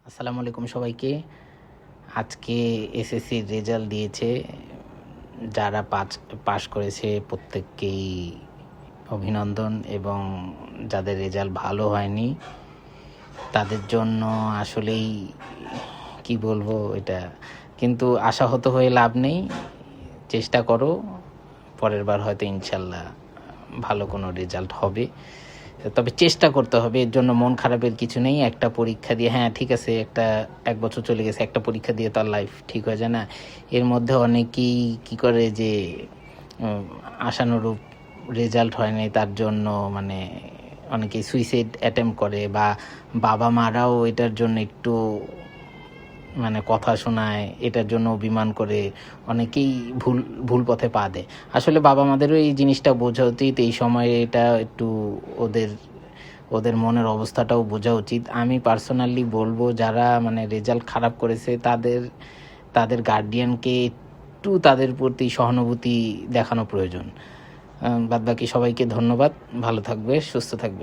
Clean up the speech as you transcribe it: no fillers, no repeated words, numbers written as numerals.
আসসালামু আলাইকুম সবাইকে। আজকে এসএসসির রেজাল্ট দিয়েছে। যারা পাস করেছে প্রত্যেককেই অভিনন্দন, এবং যাদের রেজাল্ট ভালো হয়নি তাদের জন্য আসলেই কি বলবো এটা, কিন্তু আশাহত হয়ে লাভ নেই। চেষ্টা করো, পরের বার হয়তো ইনশাল্লাহ ভালো কোনো রেজাল্ট হবে। তবে চেষ্টা করতে হবে, এর জন্য মন খারাপের কিছু নেই। একটা পরীক্ষা দিয়ে, হ্যাঁ ঠিক আছে, এক বছর চলে গেছে, একটা পরীক্ষা দিয়ে তার লাইফ ঠিক হয়ে যায় না। এর মধ্যে অনেকেই কি করে যে আশানুরূপ রেজাল্ট হয় নাই তার জন্য মানে অনেকেই সুইসাইড অ্যাটেম্প করে, বা বাবা মারাও এটার জন্য একটু মানে কথা শোনায়, এটার জন্য অভিমান করে অনেকেই ভুল পথে পা দেয়। আসলে বাবা মাদেরও এই জিনিসটা বোঝা উচিত, এই সময়ে এটা একটু ওদের মনের অবস্থাটাও বোঝা উচিত। আমি পার্সোনালি বলবো, যারা মানে রেজাল্ট খারাপ করেছে তাদের গার্ডিয়ানকে একটু তাদের প্রতি সহানুভূতি দেখানো প্রয়োজন। বাদবাকি সবাইকে ধন্যবাদ। ভালো থাকবে, সুস্থ থাকবে।